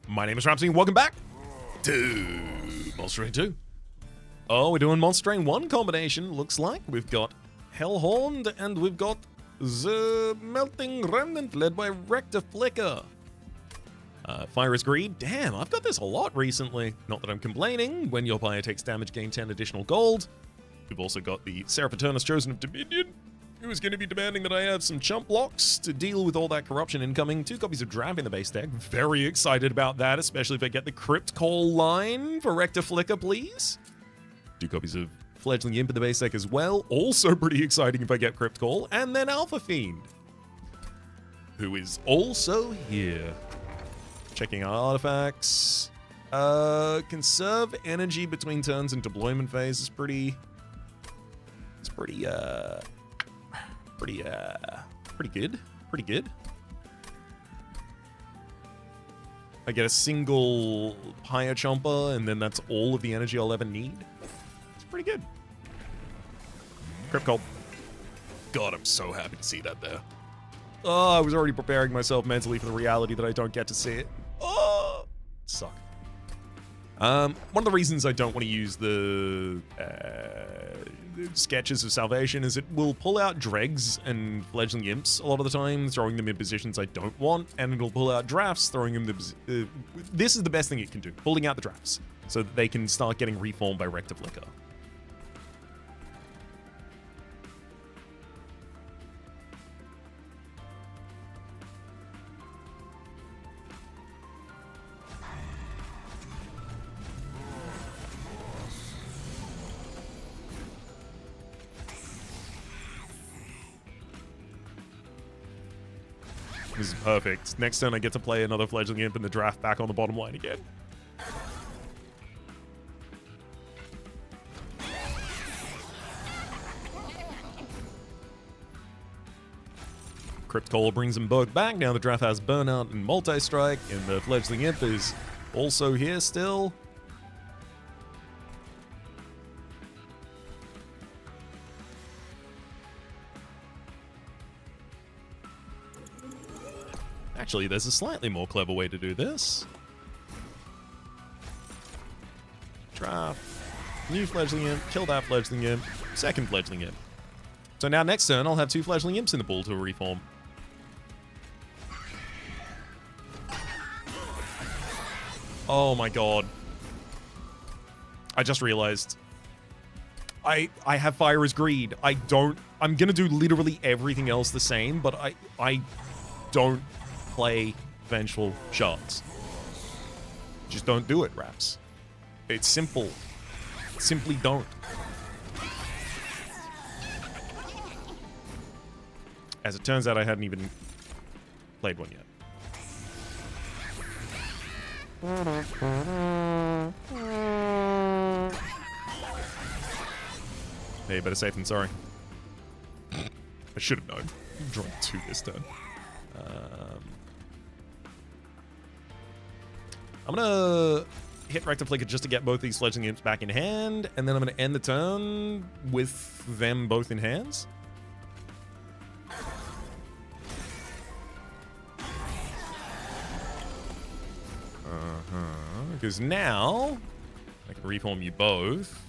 My name is Rhapsody, and welcome back to Monster Train 2. Oh, we're doing Monster Train 1 combination, looks like. We've got Hellhorned, and we've got the Melting Remnant, led by Rector Flicker. Fire is Greed. Damn, I've got this a lot recently. Not that I'm complaining. When your player takes damage, gain 10 additional gold. We've also got the Serapaternus Chosen of Dominion, who is going to be demanding that I have some chump blocks to deal with all that corruption incoming. 2 copies of Draft in the base deck. Very excited about that, especially if I get the Crypt Call line for Rector Flicker, please. 2 copies of Fledgling Imp in the base deck as well. Also pretty exciting if I get Crypt Call. And then Alpha Fiend, who is also here. Checking our artifacts. Conserve energy between turns and deployment phase is pretty good. Pretty good. I get a single Pyre Chomper, and then that's all of the energy I'll ever need. It's pretty good. Crypt Call. God, I'm so happy to see that there. Oh, I was already preparing myself mentally for the reality that I don't get to see it. Oh, suck. One of the reasons I don't want to use the Sketches of Salvation is it will pull out Dregs and Fledgling Imps a lot of the time, throwing them in positions I don't want, and it'll pull out Drafts, throwing them the... this is the best thing it can do, pulling out the Drafts, so that they can start getting reformed by Rector Flicker. This is perfect. Next turn I get to play another Fledgling Imp in the draft back on the bottom line again. Crypt Call brings them both back. Now the draft has Burnout and Multi-Strike, and the Fledgling Imp is also here still. Actually, there's a slightly more clever way to do this. Draft. New Fledgling Imp. Kill that Fledgling Imp. Second Fledgling Imp. So now next turn, I'll have 2 Fledgling Imps in the pool to reform. Oh my god. I just realized. I have Fire is Greed. I'm gonna do literally everything else the same, but I don't play Vengeful Shards. Just don't do it, Raps. It's simple. Simply don't. As it turns out, I hadn't even played one yet. Hey, better safe than sorry. I should have known. I'm drawing 2 this turn. I'm gonna hit Rector Flicker just to get both these Fledgling Imps back in hand, and then I'm gonna end the turn with them both in hands. Because now I can reform you both.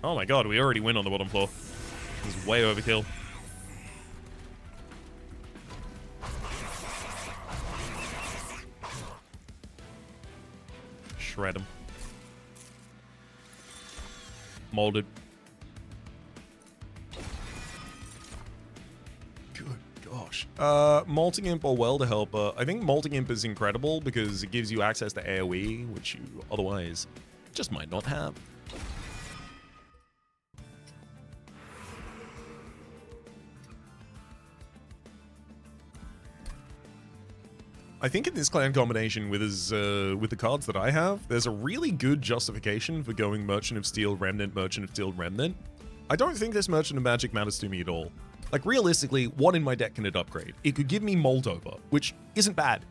Oh my god, we already win on the bottom floor. This is way overkill. Shred him. Molded. Good gosh. Molting Imp or Welder Helper. I think Molting Imp is incredible because it gives you access to AoE, which you otherwise just might not have. I think in this clan combination with the cards that I have, there's a really good justification for going Merchant of Steel, Remnant, Merchant of Steel, Remnant. I don't think this Merchant of Magic matters to me at all. Like, realistically, what in my deck can it upgrade? It could give me Moldover, which isn't bad.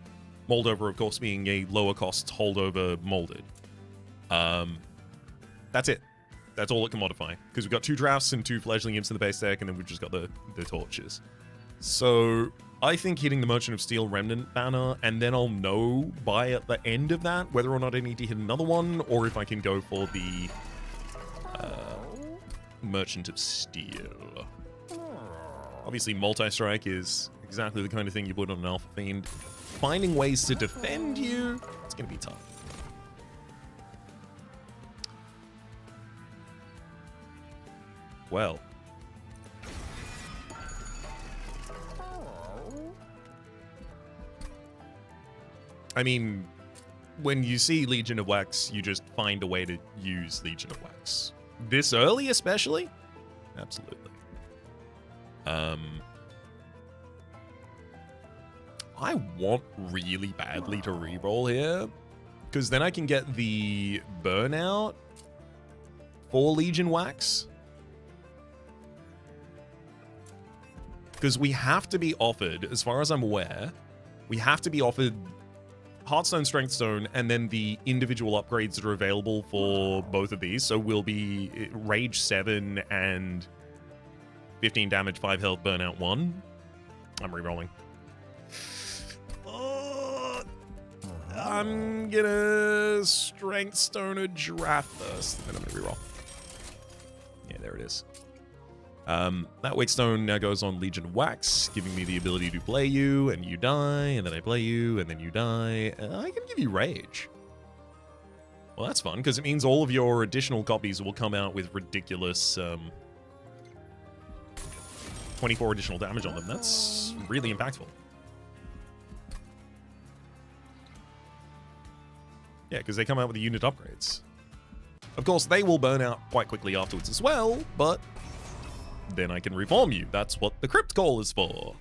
Moldover, of course, being a lower cost holdover molded. That's it. That's all it can modify. Because we've got 2 drafts and 2 Fledgling Imps in the base deck, and then we've just got the torches. So I think hitting the Merchant of Steel Remnant banner, and then I'll know by at the end of that whether or not I need to hit another one, or if I can go for the Merchant of Steel. Obviously, multi-strike is exactly the kind of thing you put on an Alpha Fiend. Finding ways to defend you, it's going to be tough. Well. I mean, when you see Legion of Wax, you just find a way to use Legion of Wax. This early, especially? Absolutely. I want really badly to reroll here, because then I can get the burnout for Legion Wax. Because we have to be offered, as far as I'm aware, we have to be offered Heartstone, Strengthstone, and then the individual upgrades that are available for both of these. So we'll be Rage 7 and 15 damage, 5 health, burnout 1. I'm rerolling. I'm gonna Strengthstone a Giraffe first, then I'm gonna reroll. Yeah, there it is. That Weight Stone now goes on Legion of Wax, giving me the ability to play you, and you die, and then I play you, and then you die. I can give you Rage. Well, that's fun, because it means all of your additional copies will come out with ridiculous 24 additional damage on them. That's really impactful. Yeah, because they come out with the unit upgrades. Of course, they will burn out quite quickly afterwards as well, but then I can reform you. That's what the Crypt Call is for.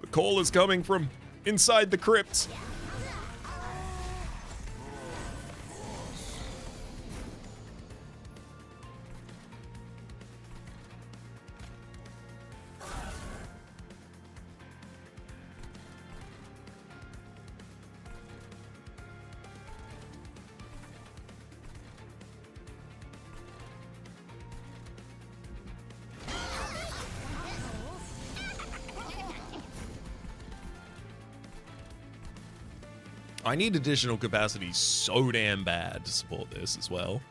The call is coming from inside the crypt. I need additional capacity so damn bad to support this as well.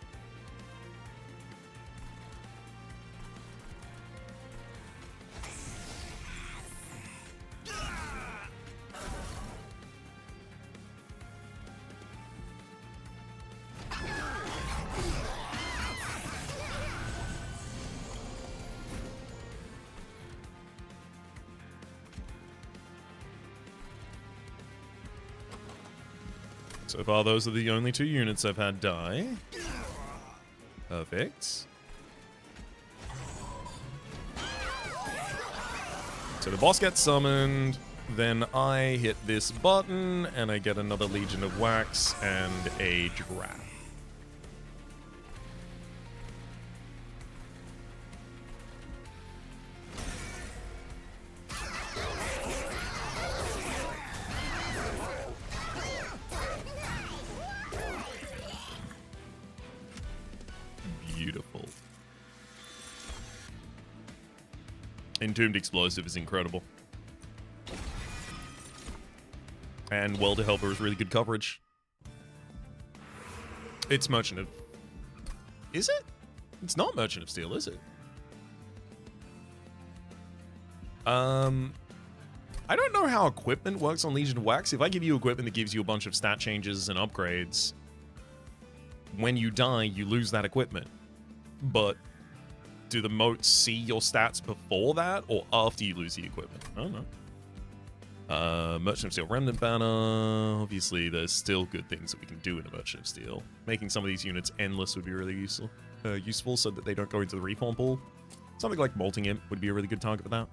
So far, those are the only 2 units I've had die. Perfect. So the boss gets summoned, then I hit this button, and I get another Legion of Wax and a Giraffe. Beautiful. Entombed Explosive is incredible. And Welder Helper is really good coverage. It's Merchant of... Is it? It's not Merchant of Steel, is it? I don't know how equipment works on Legion of Wax. If I give you equipment that gives you a bunch of stat changes and upgrades, when you die, you lose that equipment. But do the motes see your stats before that or after you lose the equipment? I don't know. Merchant of Steel Remnant banner. Obviously, there's still good things that we can do in a Merchant of Steel. Making some of these units endless would be really useful so that they don't go into the reform pool. Something like Molting Imp would be a really good target for that.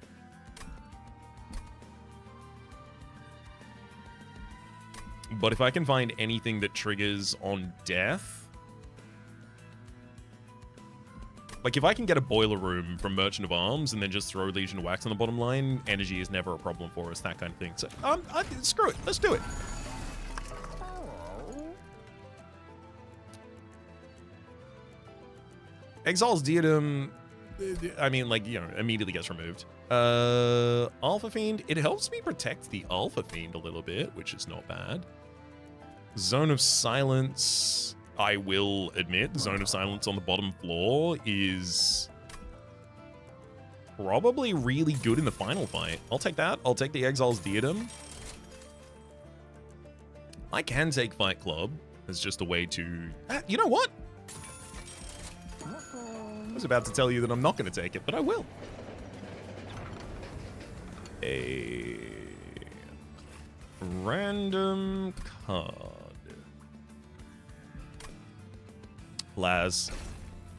But if I can find anything that triggers on death... Like, if I can get a Boiler Room from Merchant of Arms and then just throw Legion of Wax on the bottom line, energy is never a problem for us, that kind of thing. So, screw it. Let's do it. Exile's Diadem, I mean, like, you know, immediately gets removed. Alpha Fiend. It helps me protect the Alpha Fiend a little bit, which is not bad. Zone of Silence. I will admit, Zone of Silence on the bottom floor is probably really good in the final fight. I'll take that. I'll take the Exile's Diadem. I can take Fight Club as just a way to... you know what? I was about to tell you that I'm not going to take it, but I will. A random card. Laz.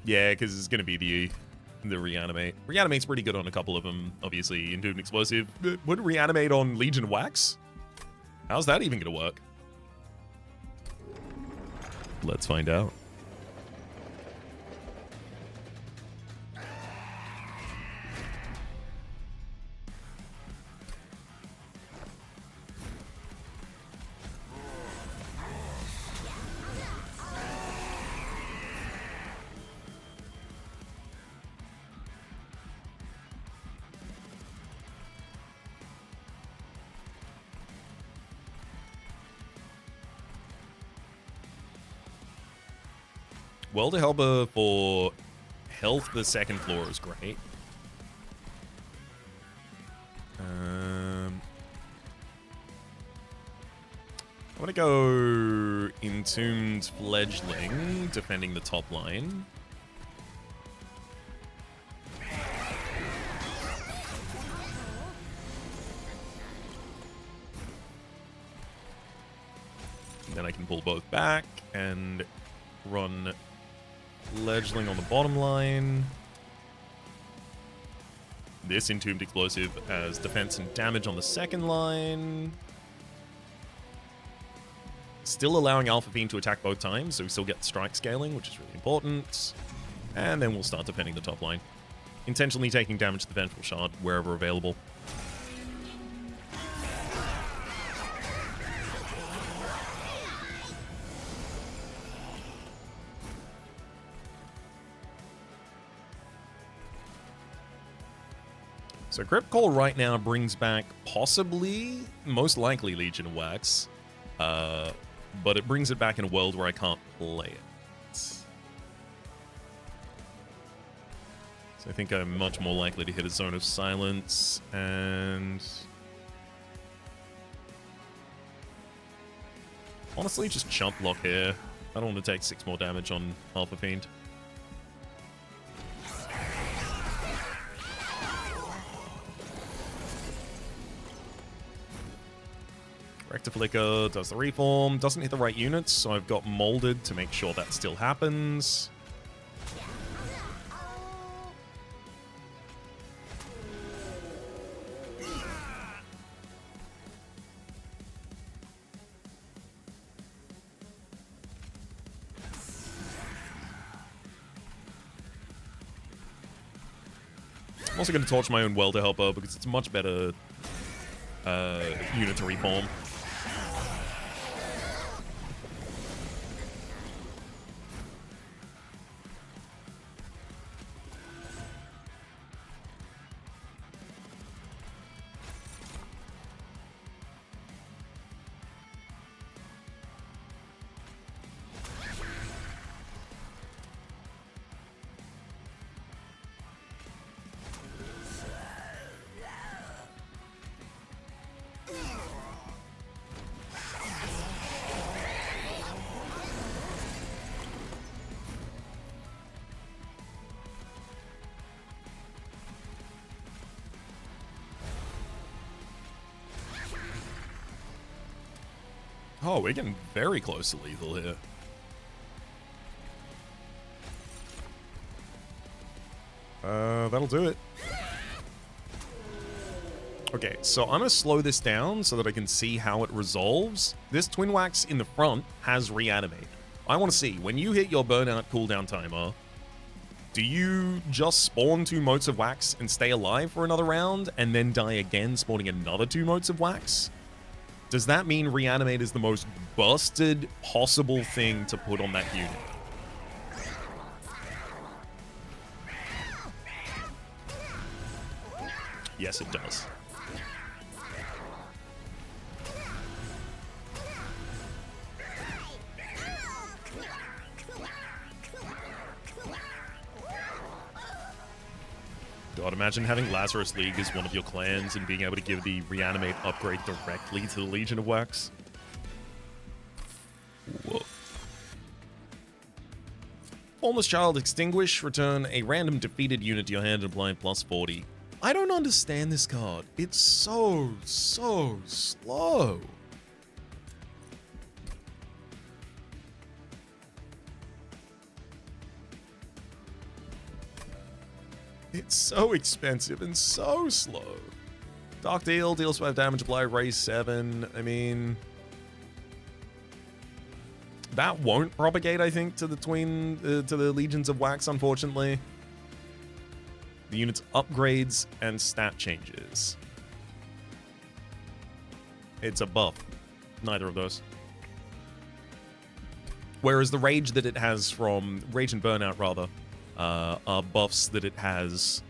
Yeah, because it's going to be the Reanimate. Reanimate's pretty good on a couple of them, obviously. Entombed Explosive. Would Reanimate on Legion Wax? How's that even going to work? Let's find out. Welder Helper for health, the second floor is great. I'm going to go Entombed Fledgling, defending the top line. Then I can pull both back and run Fledgling on the bottom line. This Entombed Explosive as defense and damage on the second line. Still allowing Alpha Fiend to attack both times, so we still get strike scaling, which is really important. And then we'll start defending the top line. Intentionally taking damage to the Vengeful Shard wherever available. So Crypt Call right now brings back possibly, most likely Legion of Wax, but it brings it back in a world where I can't play it. So I think I'm much more likely to hit a Zone of Silence, and honestly just Chump Block here. I don't want to take 6 more damage on Alpha Fiend. Rectiflicker does the reform, doesn't hit the right units, so I've got Molded to make sure that still happens. I'm also going to torch my own Welder Helper because it's a much better unit to reform. Oh, we're getting very close to lethal here. That'll do it. Okay, so I'm going to slow this down so that I can see how it resolves. This Twin Wax in the front has Reanimate. I want to see, when you hit your burnout cooldown timer, do you just spawn 2 motes of wax and stay alive for another round and then die again, spawning another 2 motes of wax? Does that mean Reanimate is the most busted possible thing to put on that unit? Yes, it does. God, imagine having Lazarus League as one of your clans and being able to give the reanimate upgrade directly to the Legion of Wax. Whoa. Formless Child Extinguish. Return a random defeated unit to your hand and apply plus 40. I don't understand this card. It's so slow. It's so expensive and so slow. Dark Deal, deals 5 damage, apply raise 7. I mean, that won't propagate, I think, to the Legions of Wax, unfortunately. The unit's upgrades and stat changes. It's a buff. Neither of those. Whereas the rage that it has from Rage and Burnout, rather, are buffs that it has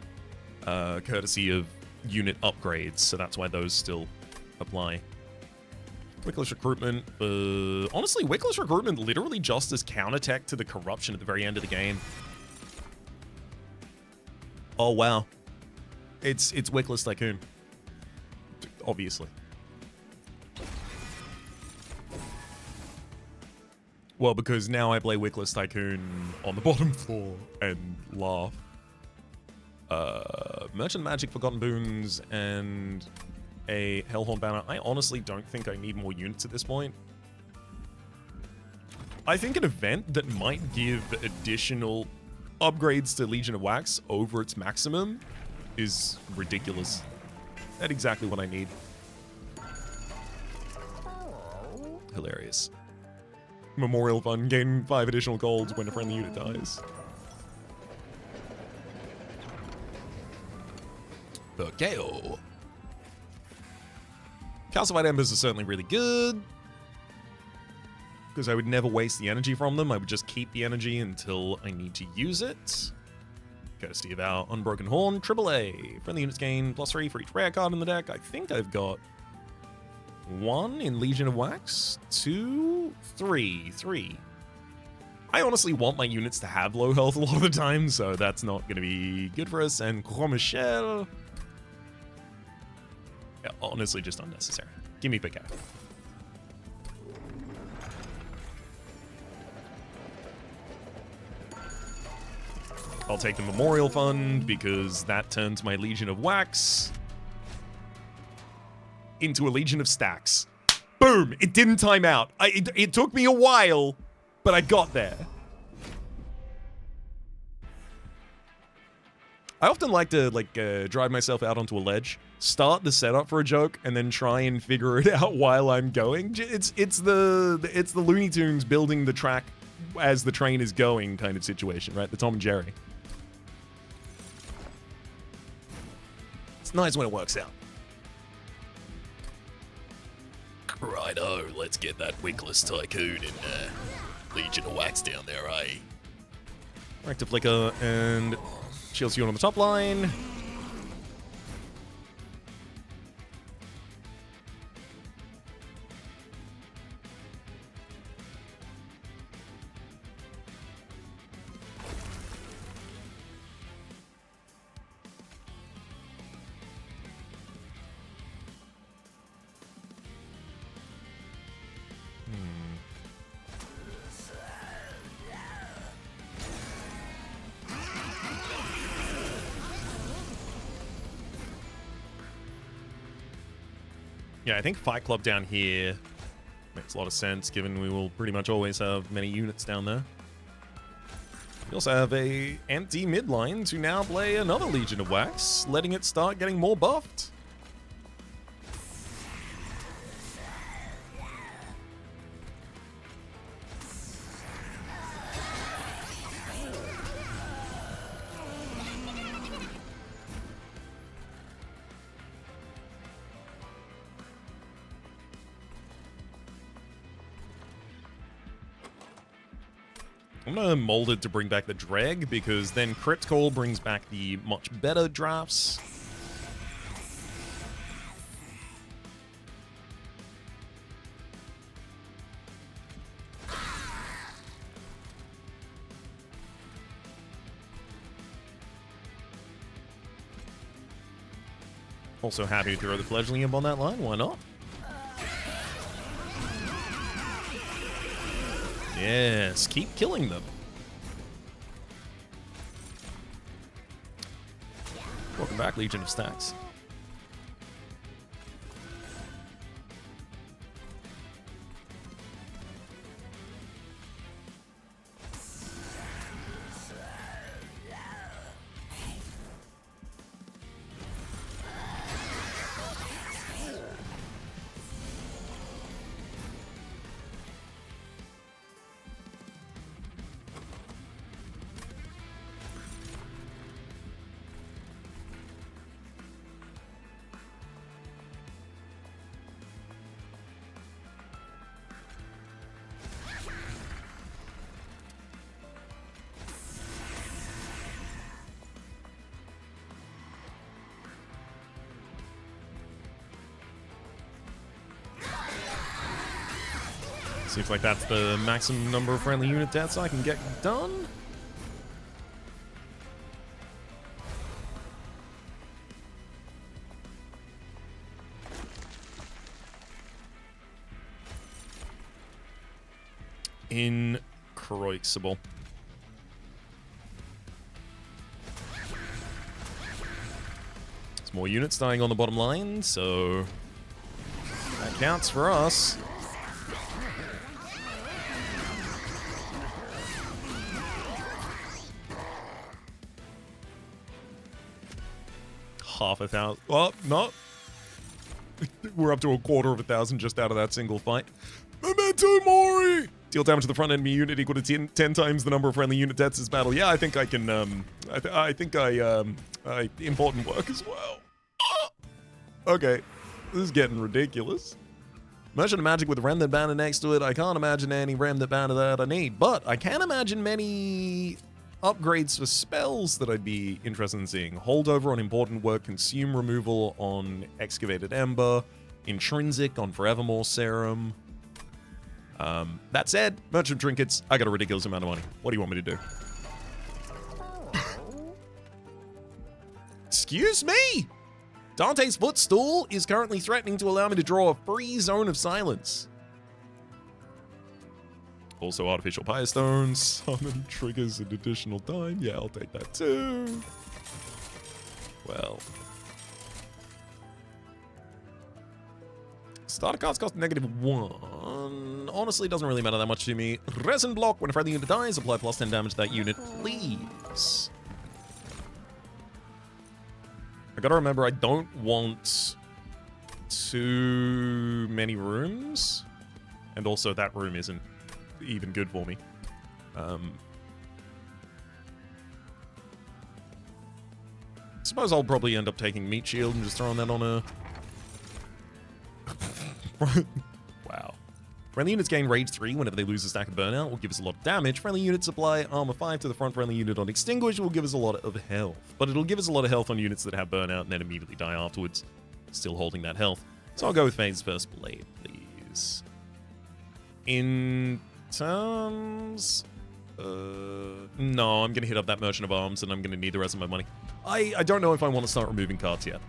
courtesy of unit upgrades, so that's why those still apply. Wickless Recruitment. Honestly, Wickless Recruitment literally just as counterattack to the corruption at the very end of the game. Oh, wow. It's Wickless Tycoon. Obviously. Well, because now I play Wickless Tycoon on the bottom floor and laugh. Merchant Magic, Forgotten Boons, and a Hellhorn Banner. I honestly don't think I need more units at this point. I think an event that might give additional upgrades to Legion of Wax over its maximum is ridiculous. That's exactly what I need. Hilarious. Memorial Fund, gain 5 additional golds when a friendly unit dies. Okay. Calcified Embers are certainly really good, because I would never waste the energy from them. I would just keep the energy until I need to use it. Courtesy of our Unbroken Horn, AAA. Friendly units gain +3 for each rare card in the deck. I think I've got 1 in Legion of Wax, 2, 3. I honestly want my units to have low health a lot of the time, so that's not going to be good for us. And Croix Michel, yeah, honestly just unnecessary. Give me Picat. I'll take the Memorial Fund because that turns my Legion of Wax into a Legion of Stacks. Boom! It didn't time out. It took me a while, but I got there. I often like to drive myself out onto a ledge, start the setup for a joke, and then try and figure it out while I'm going. It's the Looney Tunes building the track as the train is going kind of situation, right? The Tom and Jerry. It's nice when it works out. Righto, let's get that Wickless Tycoon in Legion of Wax down there, eh? Reactive Flicker and Shield Shield on the top line. Yeah, I think Fight Club down here makes a lot of sense, given we will pretty much always have many units down there. We also have a empty midline to now play another Legion of Wax, letting it start getting more buffed. I'm gonna mold it to bring back the Dreg, because then Crypt Call brings back the much better drafts. Also happy to throw the fledgling imp on that line. Why not? Yes, keep killing them. Welcome back, Legion of Stacks. Seems like that's the maximum number of friendly unit deaths I can get done. Incroyable. There's more units dying on the bottom line, so that counts for us. Half a thousand. Well, not. We're up to 250,000 just out of that single fight. Memento Mori! Deal damage to the front enemy unit equal to 10 times the number of friendly unit deaths this battle. Yeah, I think I can, I think I important work as well. Okay, this is getting ridiculous. Merchant of Magic with a Remnant banner next to it. I can't imagine any Remnant banner that I need, but I can imagine many upgrades for spells that I'd be interested in seeing. Holdover on Important Work, Consume Removal on Excavated Ember, Intrinsic on Forevermore Serum. That said, Merchant Trinkets, I got a ridiculous amount of money. What do you want me to do? Excuse me? Dante's Footstool is currently threatening to allow me to draw a free Zone of Silence. Also Artificial Pyre Stones, summon triggers an additional time. Yeah, I'll take that too. Well. Starter cards cost -1. Honestly, doesn't really matter that much to me. Resin Block, when a friendly unit dies, apply plus 10 damage to that unit, please. I gotta remember, I don't want too many rooms. And also, that room isn't even good for me. Suppose I'll probably end up taking Meat Shield and just throwing that on a... Wow. Friendly units gain Rage 3 whenever they lose a stack of Burnout, will give us a lot of damage. Friendly units apply Armor 5 to the front friendly unit on Extinguish, will give us a lot of health. But it'll give us a lot of health on units that have Burnout and then immediately die afterwards, still holding that health. So I'll go with Phase First Blade, please. In terms... no, I'm going to hit up that Merchant of Arms and I'm going to need the rest of my money. I don't know if I want to start removing cards yet.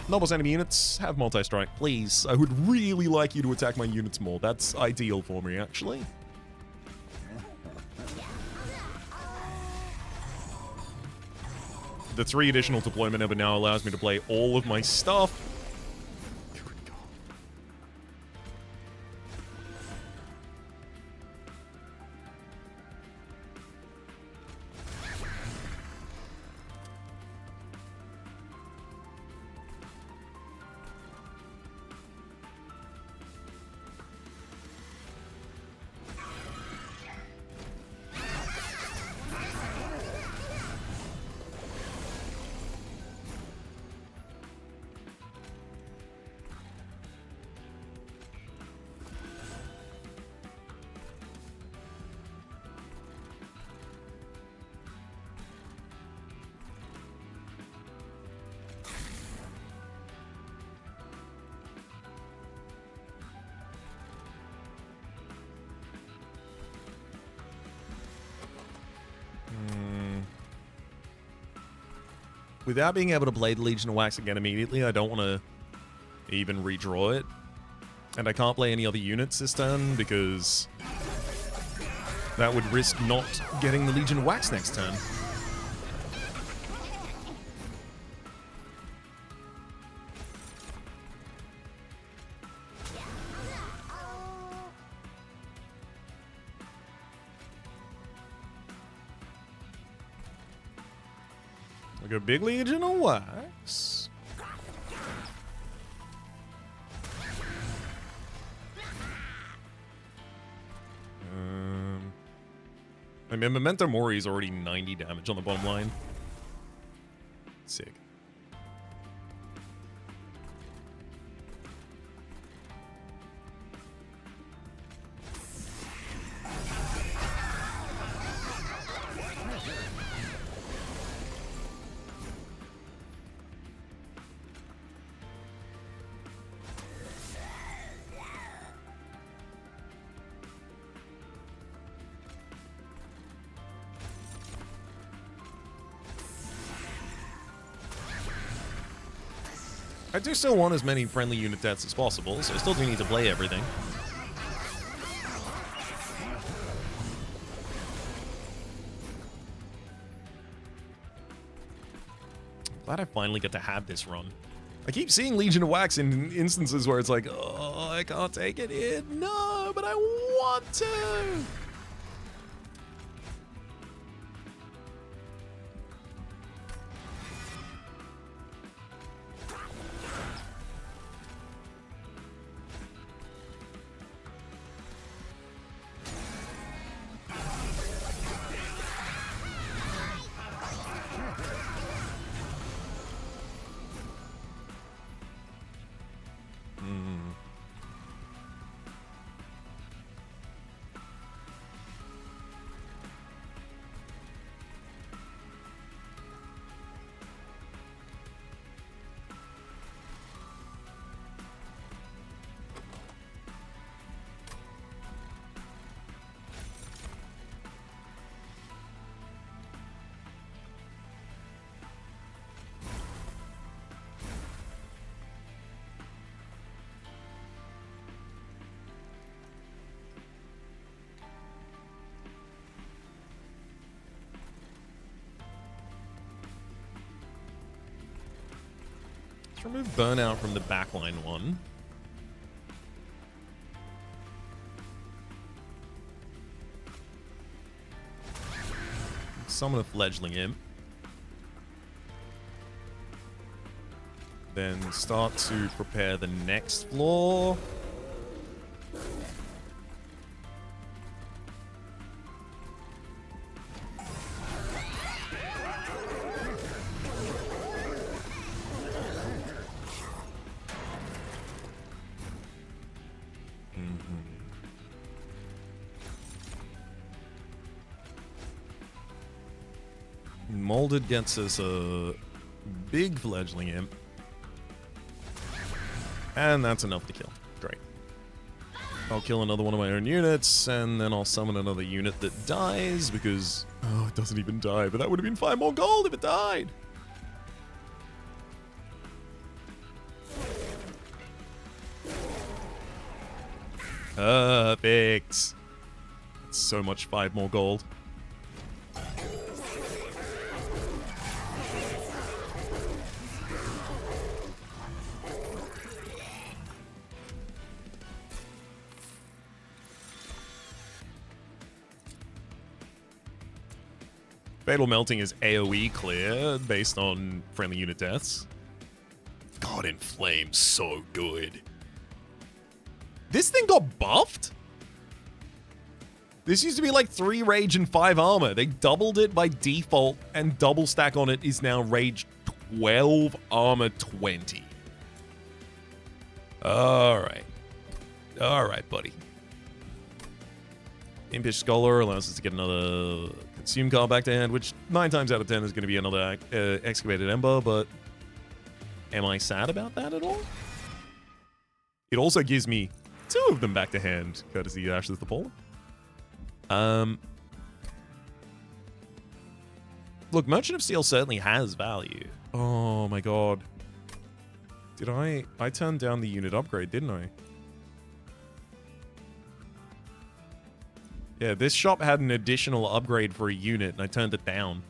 Nobles enemy units, have multi-strike, please. I would really like you to attack my units more. That's ideal for me, actually. The 3 additional deployment ever now allows me to play all of my stuff. without being able to play the Legion of Wax again immediately, I don't want to even redraw it. And I can't play any other units this turn because that would risk not getting the Legion of Wax next turn. Like a big Legion of Wax. I mean, Memento Mori is already 90 damage on the bottom line. Sick. I do still want as many friendly unit deaths as possible, so I still do need to play everything. Glad I finally get to have this run. I keep seeing Legion of Wax in instances where it's like, oh, I can't take it in. No, but I want to. Let's remove Burnout from the backline one. Summon a Fledgling Imp. Then start to prepare the next floor. Molded gets us a big Fledgling Imp. And that's enough to kill. Great. I'll kill another one of my own units, and then I'll summon another unit that dies, because... oh, it doesn't even die, but that would have been 5 more gold if it died! Perfect! That's so much 5 more gold. Fatal Melting is AoE clear based on friendly unit deaths. God, Inflame's so good. This thing got buffed? This used to be like 3 rage and 5 armor. They doubled it by default, and double stack on it is now rage 12, armor 20. Alright. Alright, buddy. Impish Scholar allows us to get another Consume card back to hand, which 9 times out of 10 is going to be another Excavated Ember, but am I sad about that at all? It also gives me 2 of them back to hand, courtesy of Ashes of the Fallen. Look, Merchant of Steel certainly has value. Oh my god. Did I turned down the unit upgrade, didn't I? Yeah, this shop had an additional upgrade for a unit, and I turned it down.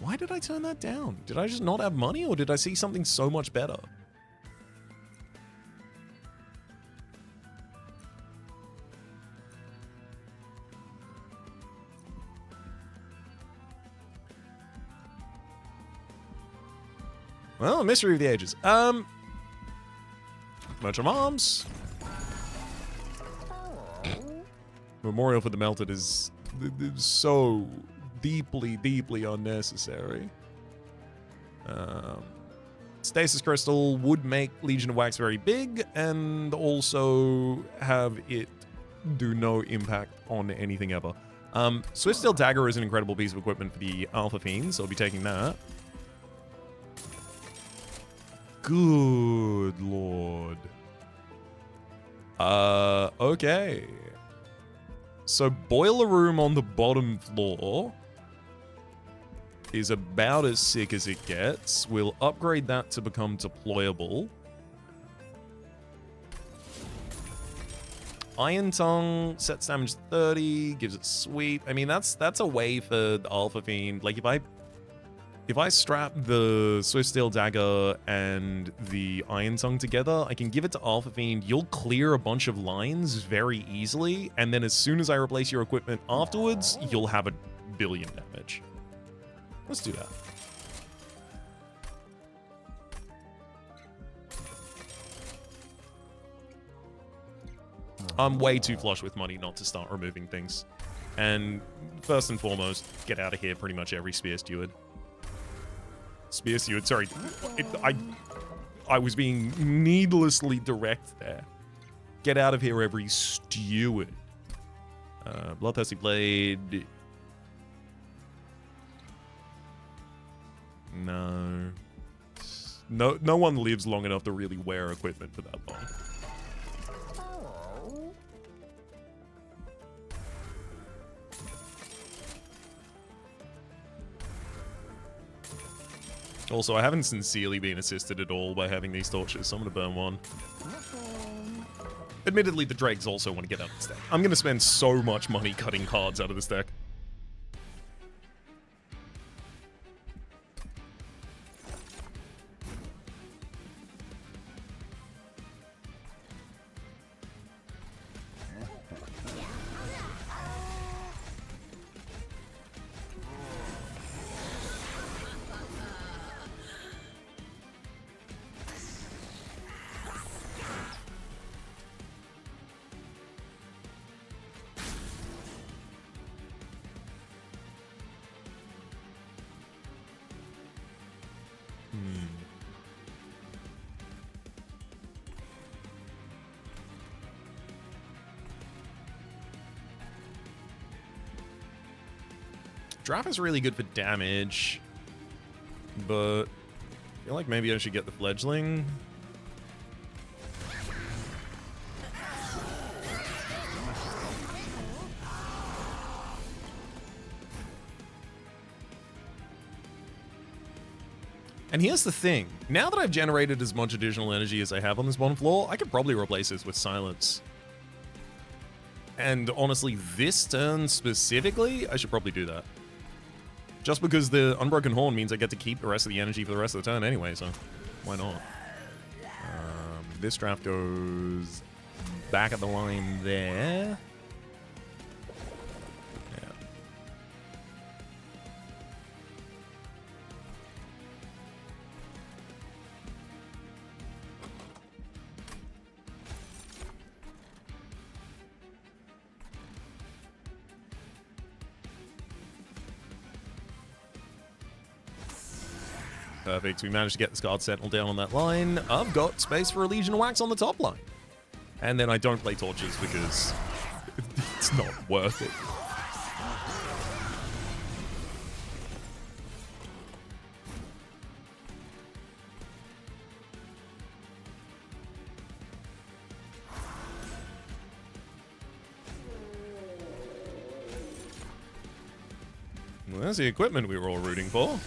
Why did I turn that down? Did I just not have money, or did I see something so much better? Well, mystery of the ages. Merchant of Arms. Memorial for the Melted is so deeply, deeply unnecessary. Stasis Crystal would make Legion of Wax very big, and also have it do no impact on anything ever. Swift Steel Dagger is an incredible piece of equipment for the Alpha Fiends, so I'll be taking that. Good lord. Okay. So Boiler Room on the bottom floor is about as sick as it gets. We'll upgrade that to become deployable. Iron Tongue sets damage 30, gives it sweep. I mean, that's a way for the Alpha Fiend. Like, if I strap the Swift Steel Dagger and the Iron Tongue together, I can give it to Alpha Fiend. You'll clear a bunch of lines very easily, and then as soon as I replace your equipment afterwards, you'll have a billion damage. Let's do that. I'm way too flush with money not to start removing things. And first and foremost, get out of here pretty much every Spear Steward. Spear Steward, sorry. I was being needlessly direct there. Get out of here every Steward. Bloodthirsty Blade. No. No one lives long enough to really wear equipment for that long. Also, I haven't sincerely been assisted at all by having these torches, so I'm going to burn one. Admittedly, the dregs also want to get out of the deck. I'm going to spend so much money cutting cards out of this deck. Draft is really good for damage, but I feel like maybe I should get the Fledgling. And here's the thing. Now that I've generated as much additional energy as I have on this bottom floor, I could probably replace this with Silence. And honestly, this turn specifically, I should probably do that. Just because the Unbroken Horn means I get to keep the rest of the energy for the rest of the turn anyway, so why not? This draft goes back at the line there. Yeah. Perfect. We managed to get this card settled down on that line. I've got space for a Legion of Wax on the top line. And then I don't play torches because it's not worth it. Well, there's the equipment we were all rooting for.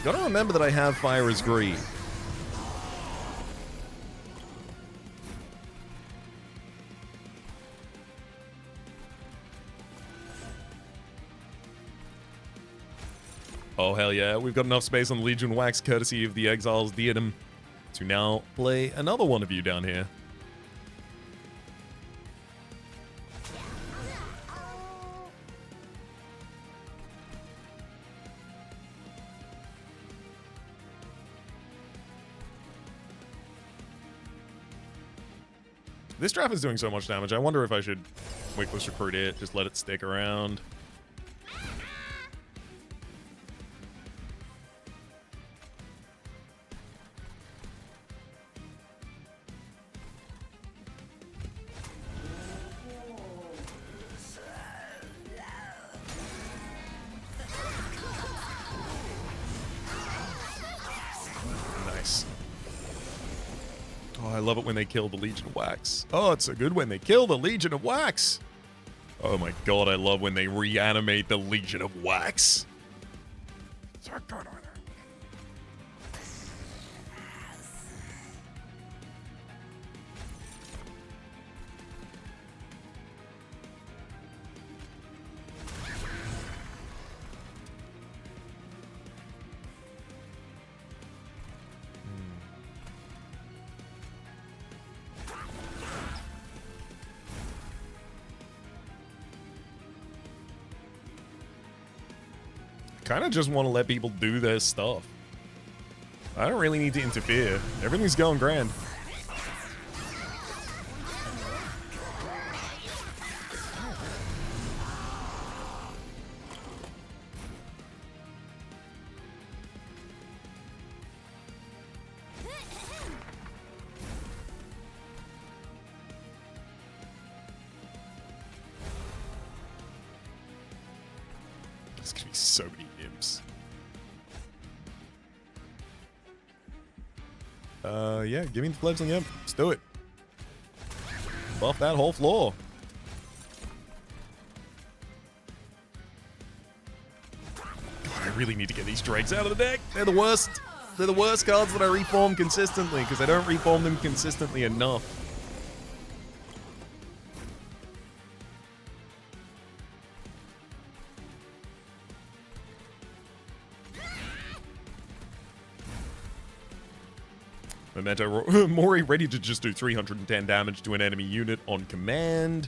Gotta remember that I have Fire as Greed. Oh, hell yeah. We've got enough space on the Legion Wax, courtesy of the Exile's Diadem, to now play another one of you down here. This draft is doing so much damage. I wonder if I should Wickless Recruit it, just let it stick around. Nice. Oh, I love it when they kill the Legion of Wax. Oh, it's so good when they kill the Legion of Wax. Oh my god, I love when they reanimate the Legion of Wax. So good over there. Kind of just want to let people do their stuff. I don't really need to interfere. Everything's going grand. There's gonna be so many imps. Yeah, give me the fledgling imp. Let's do it. Buff that whole floor. God, I really need to get these dregs out of the deck. They're the worst. They're the worst cards that I reform consistently because I don't reform them consistently enough. Memento Mori ready to just do 310 damage to an enemy unit on command.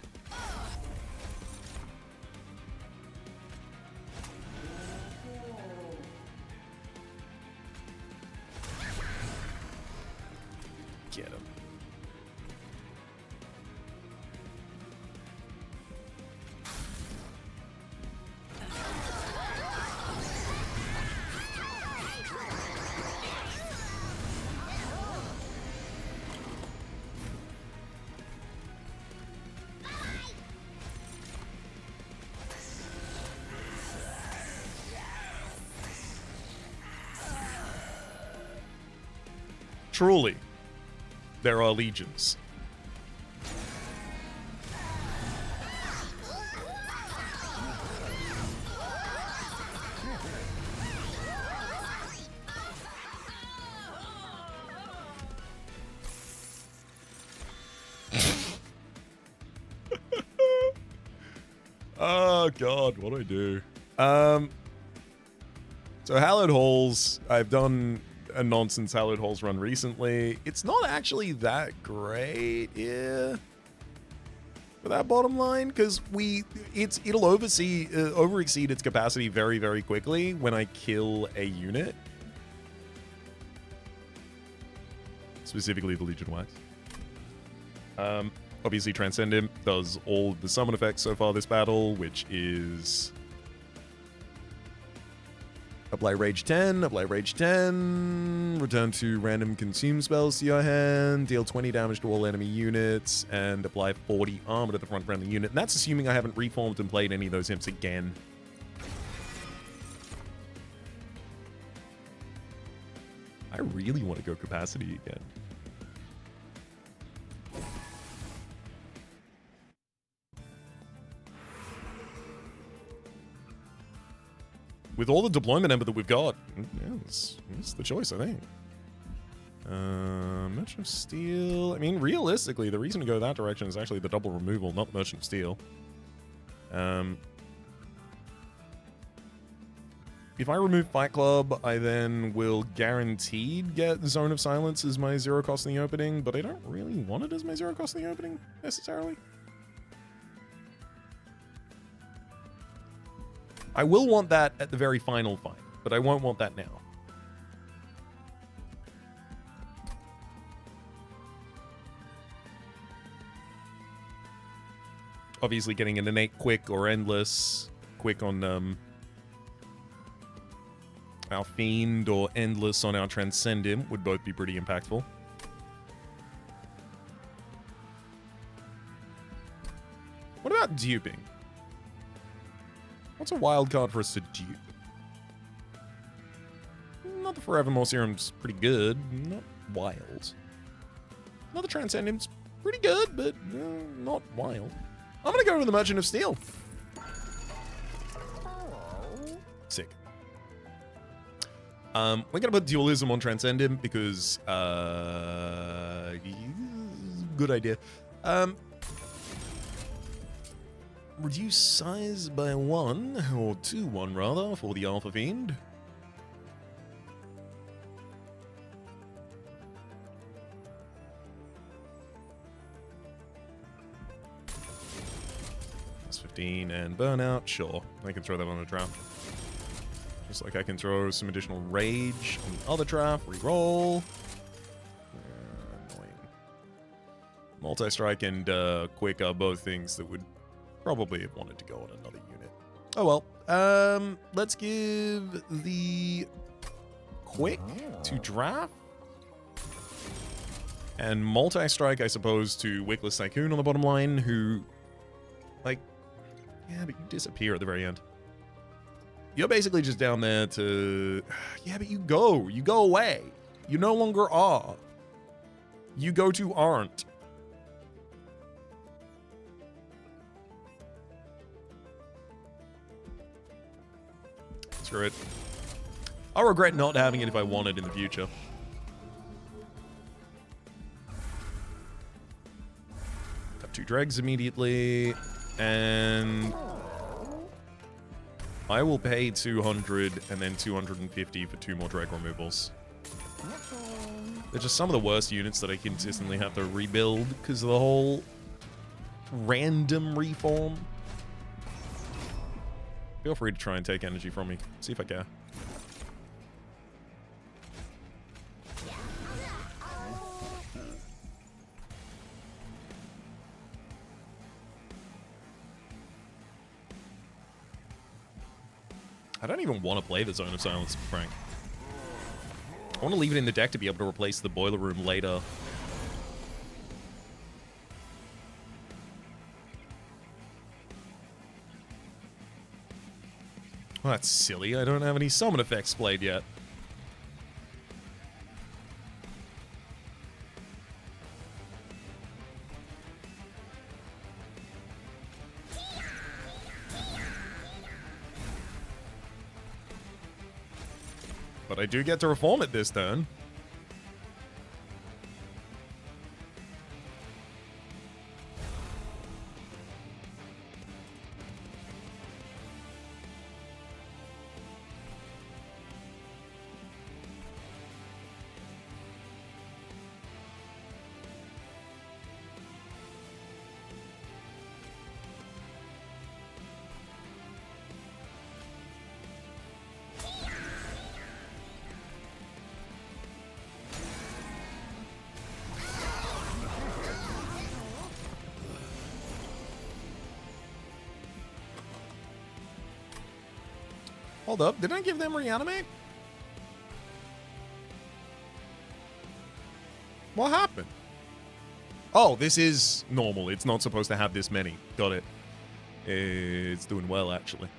Get him. Truly, there are legions. Oh god, what do I do? So Hallowed Halls, I've done a nonsense Hallowed Halls run recently. It's not actually that great, yeah, for that bottom line, because it'll overexceed its capacity very, very quickly when I kill a unit. Specifically the Legion Wax. Obviously Transcendent does all the summon effects so far this battle, which is apply Rage 10, return to random consume spells to your hand, deal 20 damage to all enemy units, and apply 40 armor to the front friendly unit. And that's assuming I haven't reformed and played any of those imps again. I really want to go capacity again. With all the deployment ember that we've got, yeah, It's the choice, I think. Merchant of Steel. I mean, realistically, the reason to go that direction is actually the double removal, not the Merchant of Steel. If I remove Fight Club, I then will guaranteed get Zone of Silence as my 0 cost in the opening, but I don't really want it as my 0 cost in the opening, necessarily. I will want that at the very final fight, but I won't want that now. Obviously, getting an innate quick or endless quick on our Fiend or endless on our Transcendent would both be pretty impactful. What about duping? What's a wild card for us to dupe? Not the Forevermore Serum's pretty good, not wild. Another Transcendent's pretty good, but not wild. I'm gonna go to the Merchant of Steel. Sick. We're gonna put Dualism on Transcendent because, good idea. Reduce size by 1, or 2-1 rather, for the Alpha Fiend. That's 15 and Burnout, sure. I can throw that on a trap. Just like I can throw some additional Rage on the other trap, reroll. Annoying. Multi-Strike and Quick are both things that would probably have wanted to go on another unit. Oh well. Let's give the Quick to Draft. And Multi-Strike, I suppose, to Wickless Tycoon on the bottom line, who, like, yeah, but you disappear at the very end. You're basically just down there to... Yeah, but you go. You go away. You no longer are. You go to aren't. Screw it. I'll regret not having it if I want it in the future. Got 2 dregs immediately. And... I will pay 200 and then 250 for 2 more drag removals. They're just some of the worst units that I consistently have to rebuild because of the whole random reform. Feel free to try and take energy from me. See if I care. I don't even want to play the Zone of Silence, to be frank. I want to leave it in the deck to be able to replace the Boiler Room later. Well, that's silly. I don't have any summon effects played yet. But I do get to reform it this turn. Hold up, did I give them reanimate? What happened? Oh, this is normal. It's not supposed to have this many. Got it. It's doing well, actually.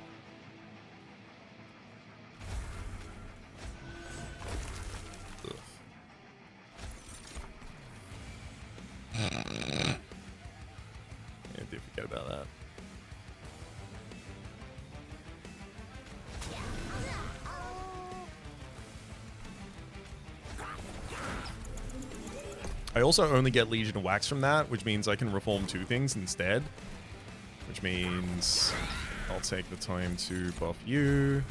Ugh. Yeah, do forget about that. I also only get Legion of Wax from that, which means I can reform 2 things instead. Which means I'll take the time to buff you.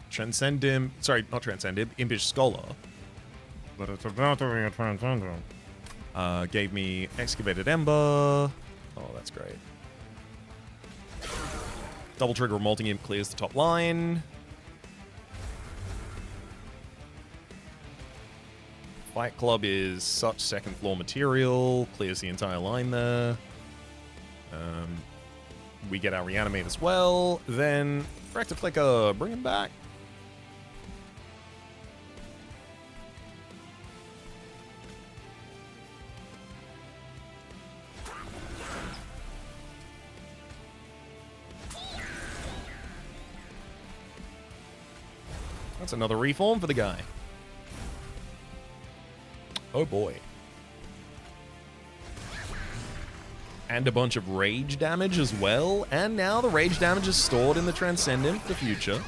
Transcendent, sorry, not Transcendent, Impish Scholar. But it's about to be a transcendent. Gave me Excavated Ember. Oh, that's great. Double Trigger Molting Imp clears the top line. Fight Club is such second floor material. Clears the entire line there. We get our Reanimate as well. Then Fractal Flicker, bring him back. That's another reform for the guy. Oh boy. And a bunch of rage damage as well. And now the rage damage is stored in the Transcendent for the future.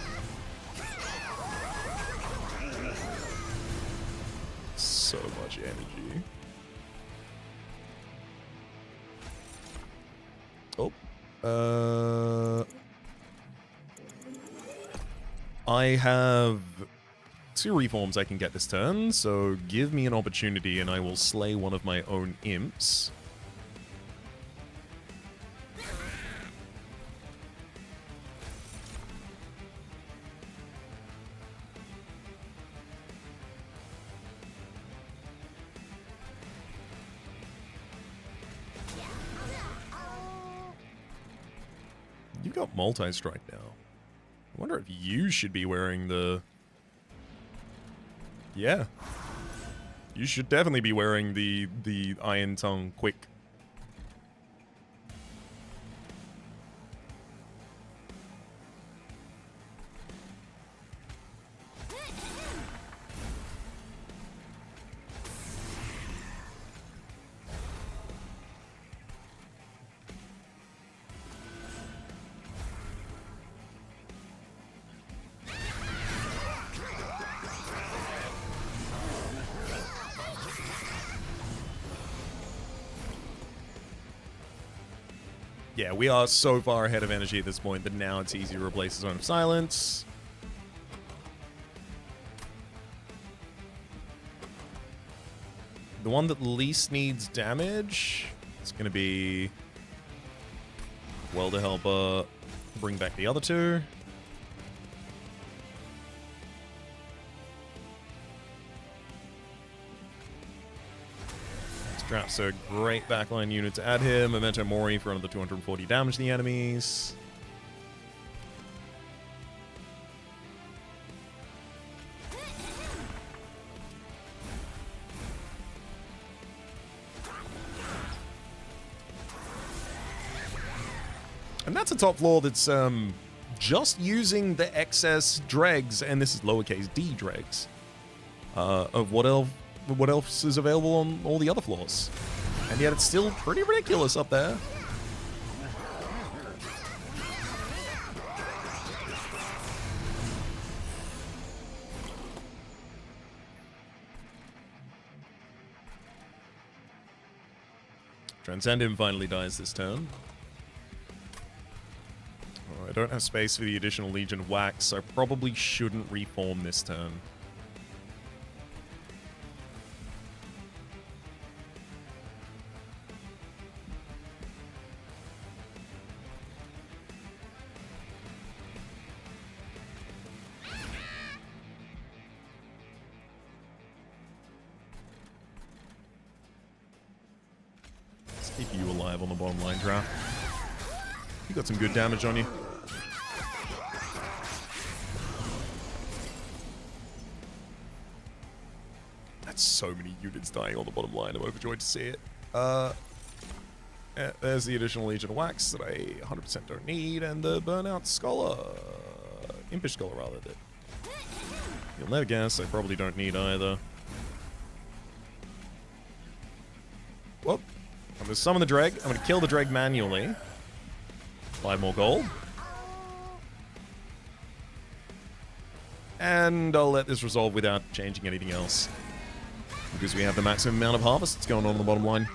So much energy. Oh. I have 2 reforms I can get this turn, so give me an opportunity and I will slay one of my own imps. You got multi-strike now. I wonder if you should be wearing the... Yeah. You should definitely be wearing the Iron Tongue quick. Yeah, we are so far ahead of energy at this point that now it's easy to replace the Zone of Silence. The one that least needs damage is going to be Welder Helper. Bring back the other 2. Strap's a great backline unit to add here. Memento Mori for another 240 damage to the enemies. And that's a top floor that's just using the excess dregs, and this is lowercase d dregs, of what else is available on all the other floors. And yet it's still pretty ridiculous up there. Transcendent finally dies this turn. Oh, I don't have space for the additional Legion of Wax, so I probably shouldn't reform this turn. Keep you alive on the bottom line draft. You got some good damage on you. That's so many units dying on the bottom line. I'm overjoyed to see it. There's the additional Legion of Wax that I 100% don't need, and the Burnout Scholar. Impish Scholar, rather, that you'll never guess I probably don't need either. Well, I'm going to summon the Dreg. I'm going to kill the Dreg manually. 5 more gold. And I'll let this resolve without changing anything else, because we have the maximum amount of harvest that's going on the bottom line.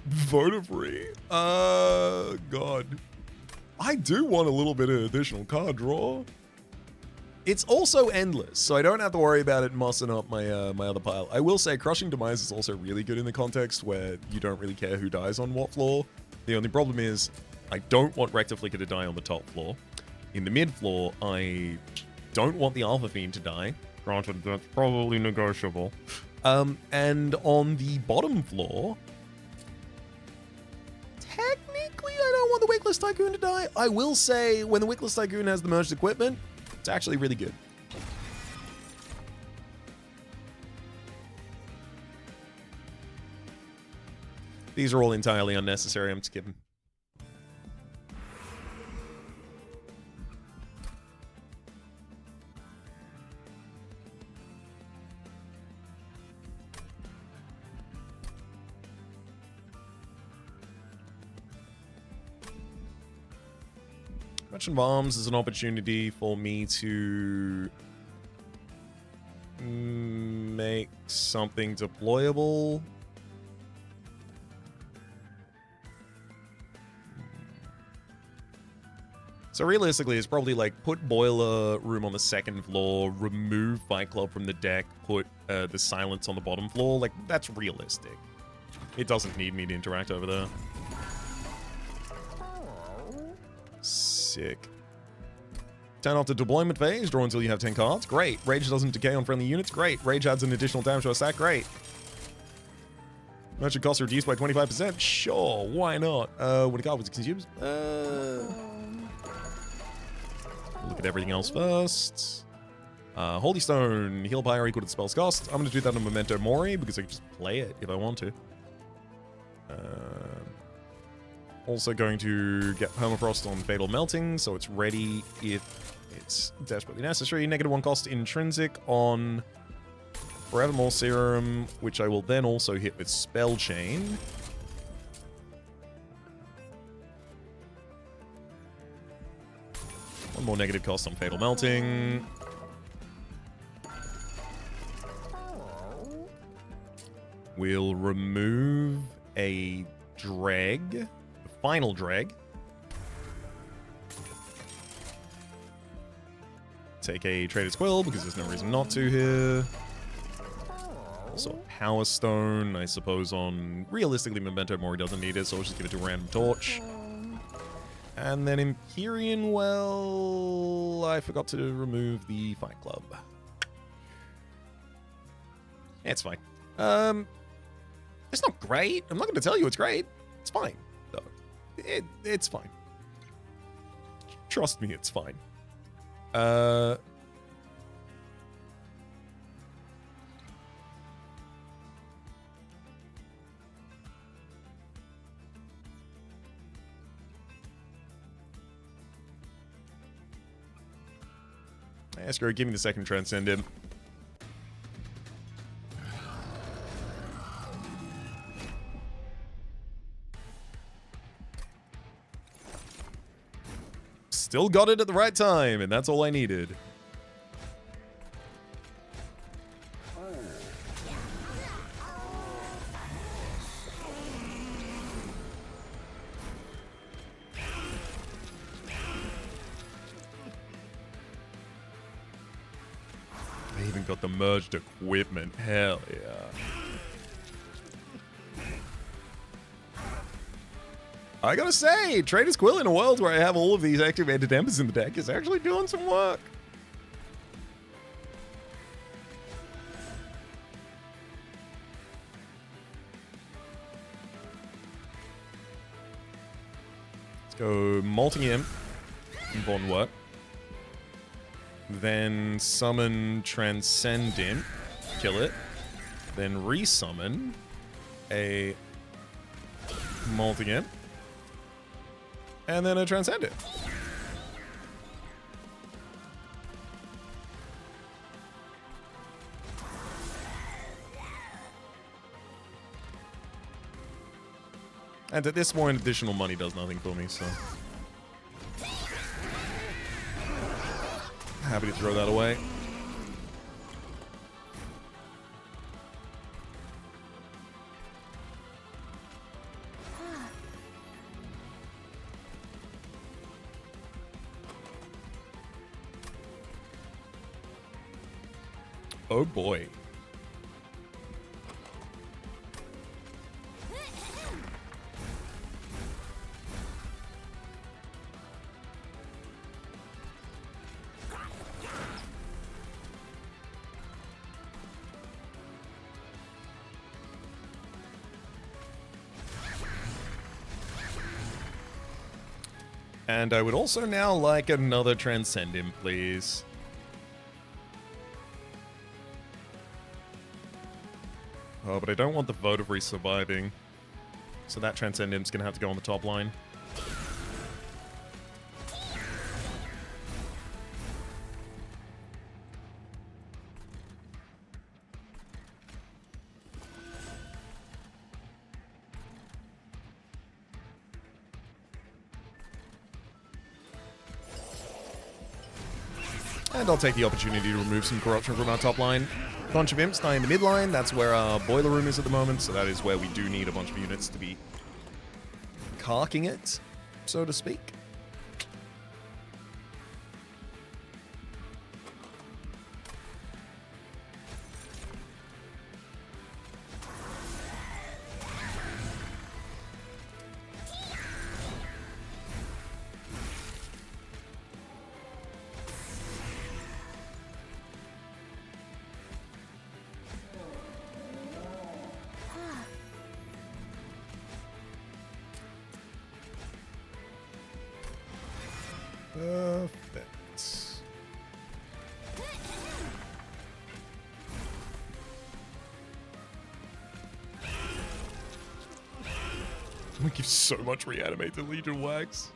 Votivary. God. I do want a little bit of additional card draw. It's also endless, so I don't have to worry about it mussing up my my other pile. I will say Crushing Demise is also really good in the context where you don't really care who dies on what floor. The only problem is I don't want Rectiflicker to die on the top floor. In the mid floor, I don't want the Alpha Fiend to die. Granted, that's probably negotiable. And on the bottom floor, technically I don't want the Wickless Tycoon to die. I will say when the Wickless Tycoon has the merged equipment, it's actually really good. These are all entirely unnecessary. I'm skipping. Merchant of Arms is an opportunity for me to make something deployable. So realistically, it's probably like put Boiler Room on the second floor, remove Fight Club from the deck, put the Silence on the bottom floor. Like, that's realistic. It doesn't need me to interact over there. Sick. Turn off the deployment phase, draw until you have 10 cards. Great. Rage doesn't decay on friendly units. Great. Rage adds an additional damage to our stack. Great. Merchant costs reduced by 25%. Sure, why not? When a card was consumed, look at everything else first. Holy Stone, heal by or equal to the spell's cost. I'm going to do that on Memento Mori because I can just play it if I want to. Also going to get Permafrost on Fatal Melting, so it's ready if it's desperately necessary. -1 cost Intrinsic on Forevermore Serum, which I will then also hit with Spell Chain. One more negative cost on Fatal Melting. We'll remove a Dreg. Final Dreg. Take a Trader's Quill, because there's no reason not to here. Also Power Stone, I suppose on... Realistically, Memento Mori doesn't need it, so I'll just give it to Random Torch. And then Empyrean Well... I forgot to remove the Fight Club. Yeah, it's fine. It's not great. I'm not going to tell you it's great. It's fine, though. It's fine. Trust me, it's fine. Escrow, give me the second Transcendent. Still got it at the right time, and that's all I needed. I even got the merged equipment. Hell yeah. I gotta say, Trader's Quill in a world where I have all of these activated embers in the deck is actually doing some work. Let's go Molting Imp. Important work. Then summon Transcend Imp. Kill it. Then resummon a Molting Imp. And then a Transcend Imp. And at this point, additional money does nothing for me, so... happy to throw that away. Oh boy. And I would also now like another Transcend Imp, please. Oh, but I don't want the Vote of Resurviving. So that Transcend Imp's gonna have to go on the top line. And I'll take the opportunity to remove some corruption from our top line. Bunch of imps die in the mid line. That's where our boiler room is at the moment, so that is where we do need a bunch of units to be carking it, so to speak. Perfect. We give so much reanimate to Legion Wax.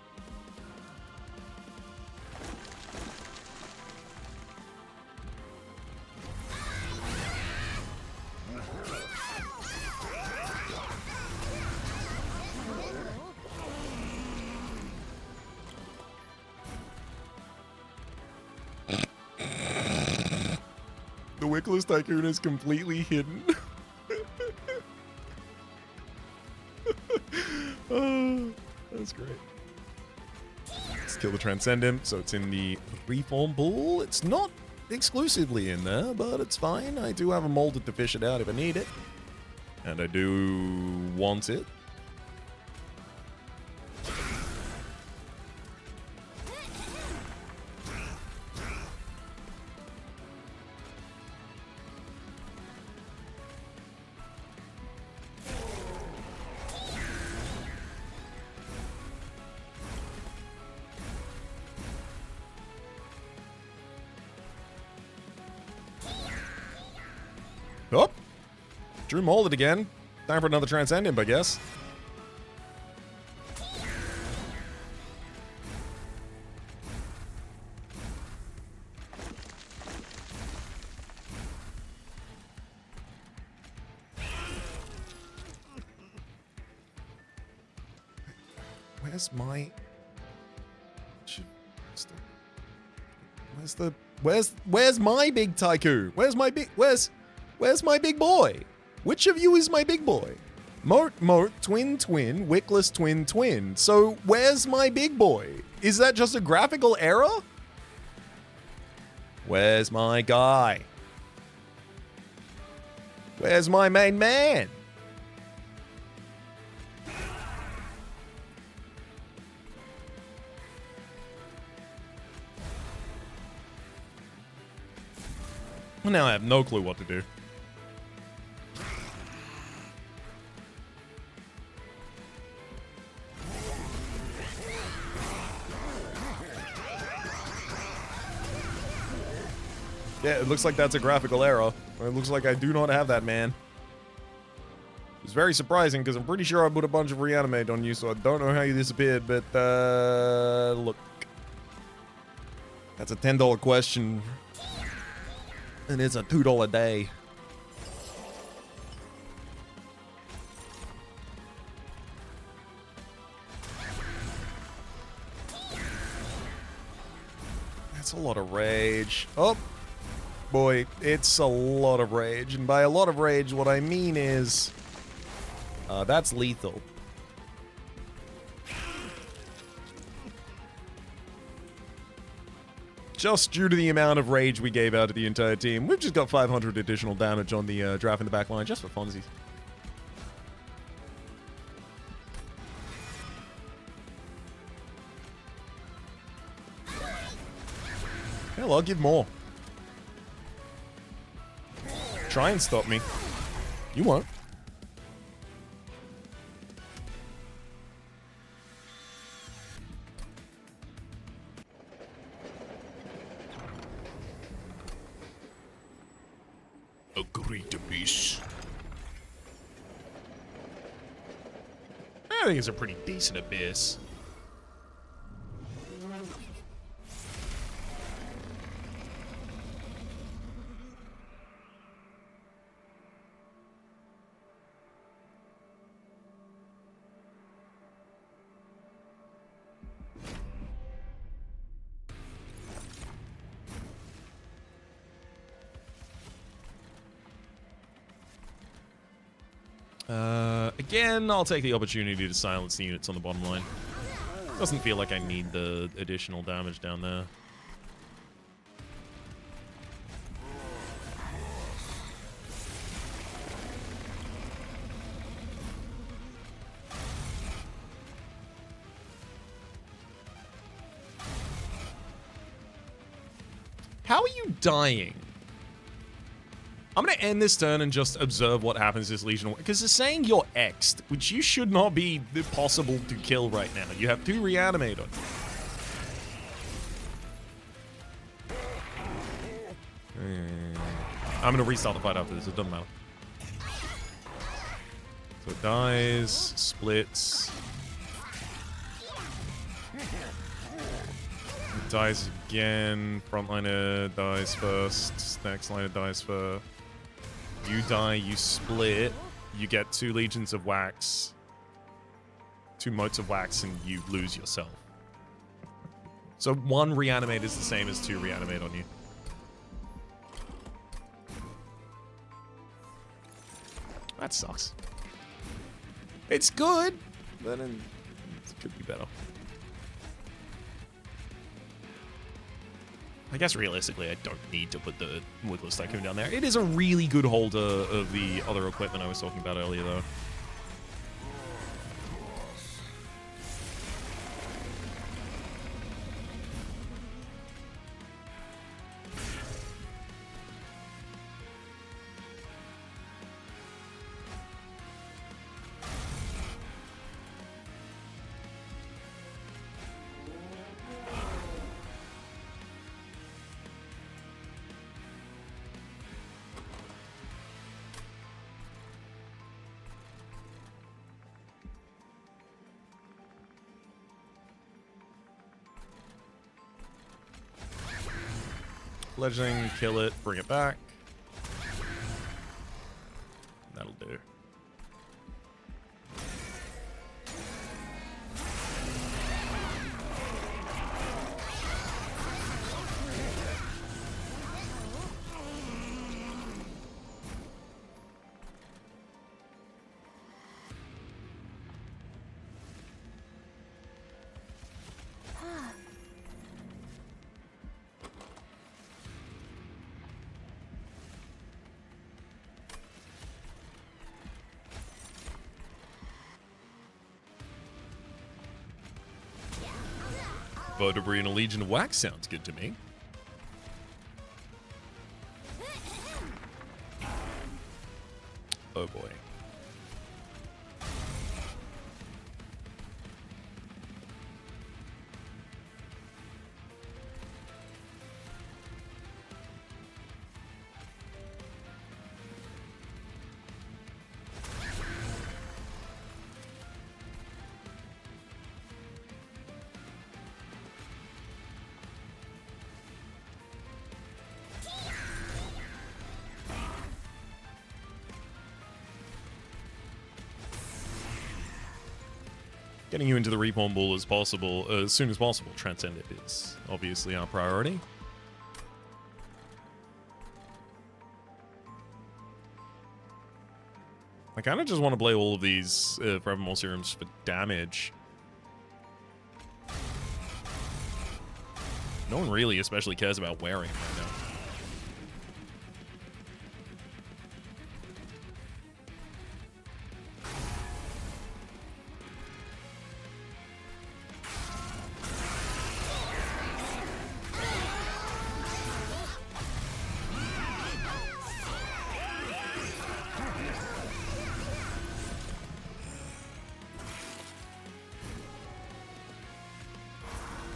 The Wickless Tycoon is completely hidden. Oh, that's great. Let's kill the Transcend Imp, so it's in the reform pool. It's not exclusively in there, but it's fine. I do have a molded to fish it out if I need it. And I do want it. Oh! Drew molded again. Time for another Transcend Imp, I guess. Where's my... Where's my big Tycoon? Where's my big boy? Which of you is my big boy? Moat, twin, Wickless, twin. So where's my big boy? Is that just a graphical error? Where's my guy? Where's my main man? Now I have no clue what to do. Yeah, it looks like that's a graphical error. It looks like I do not have that, man. It's very surprising because I'm pretty sure I put a bunch of reanimate on you, so I don't know how you disappeared, but look. That's a $10 question. And it's a $2 day. That's a lot of rage. Oh, boy, it's a lot of rage. And by a lot of rage, what I mean is... that's lethal. Just due to the amount of rage we gave out to the entire team, we've just got 500 additional damage on the draft in the back line, just for funsies. Hell, I'll give more. Try and stop me. You won't. Agree to peace. I think it's a pretty decent abyss. Again, I'll take the opportunity to silence the units on the bottom line. Doesn't feel like I need the additional damage down there. How are you dying? I'm going to end this turn and just observe what happens to this Legion. Because they're saying you're X'd, which you should not be possible to kill right now. You have 2 reanimate on you. I'm going to restart the fight after this. It doesn't matter. So it dies, splits. It dies again. Frontliner dies first. Next liner dies first. You die, you split, you get 2 legions of wax, 2 motes of wax, and you lose yourself. So 1 reanimate is the same as 2 reanimate on you. That sucks. It's good, but it could be better. I guess realistically, I don't need to put the Wickless Tycoon down there. It is a really good holder of the other equipment I was talking about earlier, though. Fledgling, kill it, bring it back. That'll do. Vertebrae and a Legion of Wax sounds good to me. Oh boy. Getting you into the respawn pool as possible, as soon as possible, Transcendent is obviously our priority. I kind of just want to play all of these Forevermore Serums for damage. No one really especially cares about wearing them right now.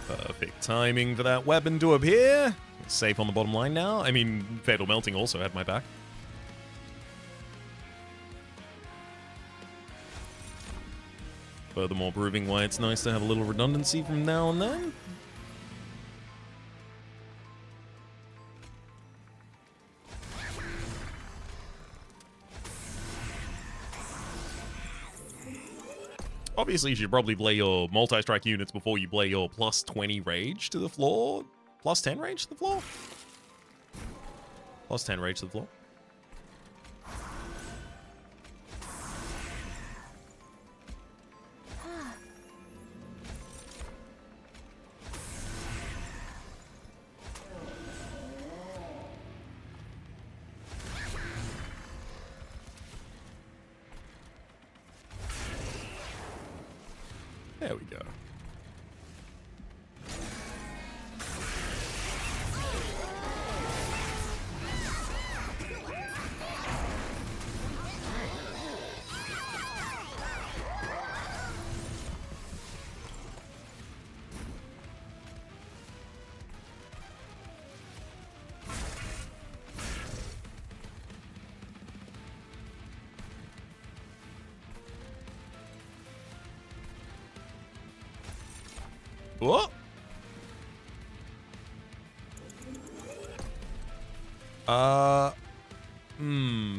Perfect timing for that weapon to appear. It's safe on the bottom line now. I mean, Fatal Melting also had my back. Furthermore, proving why it's nice to have a little redundancy from now and then. Obviously, you should probably play your multi-strike units before you play your plus 20 rage to the floor. Plus 10 rage to the floor? Plus 10 rage to the floor. There we go. What?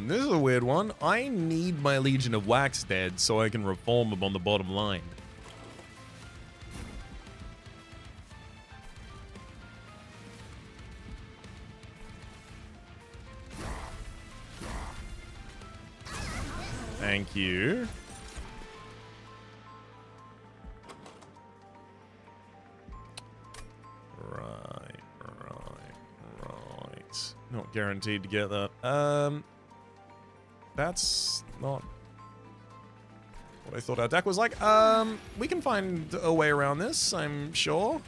This is a weird one. I need my Legion of Wax dead so I can reform them on the bottom line. Thank you. Not guaranteed to get that. That's not what I thought our deck was like. We can find a way around this, I'm sure.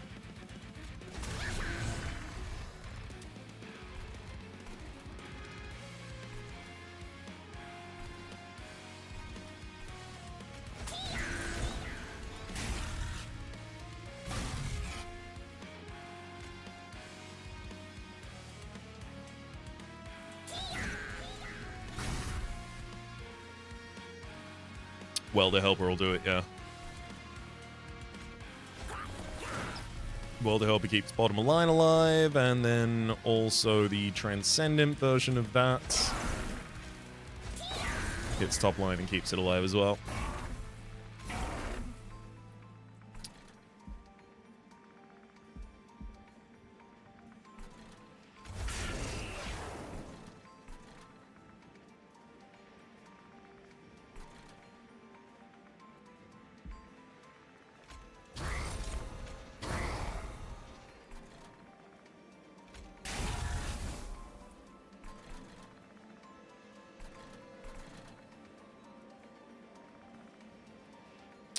Well, the helper will do it, yeah. Well, the helper keeps bottom of line alive, and then also the transcendent version of that hits top line and keeps it alive as well.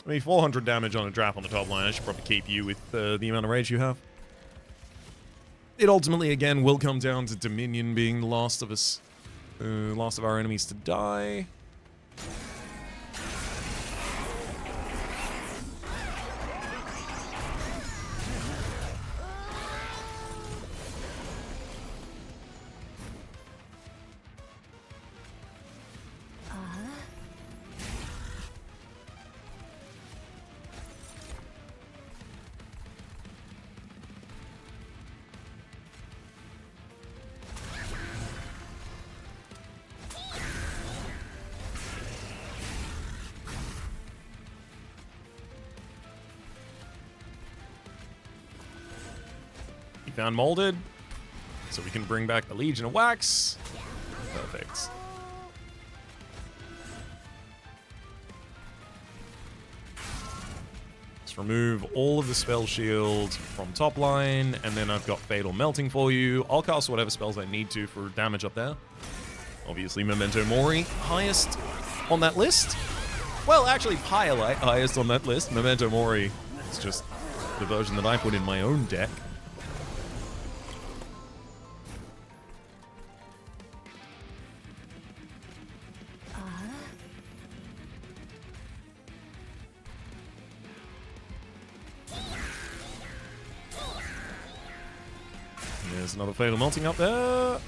I mean, 400 damage on a draft on the top line. I should probably keep you with the amount of rage you have. It ultimately, again, will come down to Dominion being the last of us, last of our enemies to die. You found molded, so we can bring back the Legion of Wax. Perfect. Let's remove all of the spell shield from top line, and then I've got Fatal Melting for you. I'll cast whatever spells I need to for damage up there. Obviously, Memento Mori, highest on that list. Well, actually, Pyolite, highest on that list. Memento Mori, it's just the version that I put in my own deck. There's another Fatal Melting up there.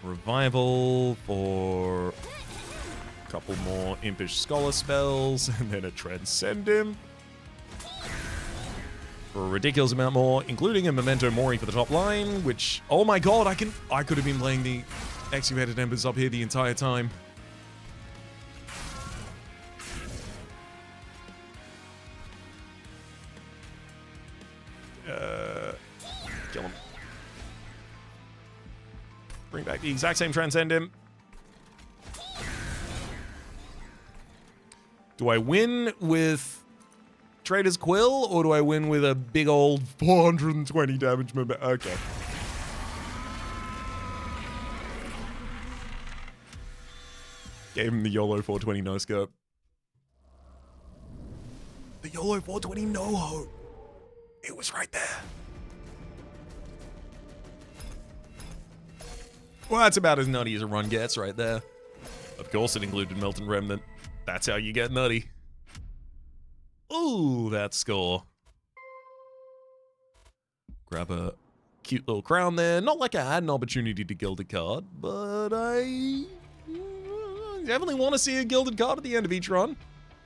Revival for a couple more Impish Scholar spells, and then a Transcend him for a ridiculous amount more, including a Memento Mori for the top line, which, oh my god, I could have been playing the Excavated Embers up here the entire time. Kill him. Bring back the exact same Transcend him. Do I win with Trader's Quill, or do I win with a big old 420 damage member? Okay. Gave him the YOLO 420 no scope. The YOLO 420 no hope. It was right there. Well, that's about as nutty as a run gets right there. Of course it included Melton Remnant. That's how you get nutty. Ooh, that score. Grab a cute little crown there. Not like I had an opportunity to gild a card, but I definitely want to see a gilded card at the end of each run.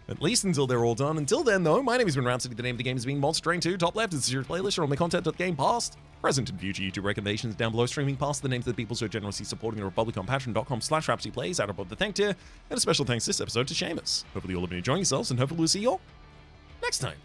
At least until they're all done. Until then, though, my name has been Rhapsody. The name of the game is being Monster Train 2. Top left is your playlist or on my content.game past, present, and future YouTube recommendations down below. Streaming past the names of the people so generously supporting the Republic on patreon.com/RhapsodyPlays out above the thank tier. And a special thanks this episode to Seamus. Hopefully you all have been enjoying yourselves, and hopefully we'll see you all next time.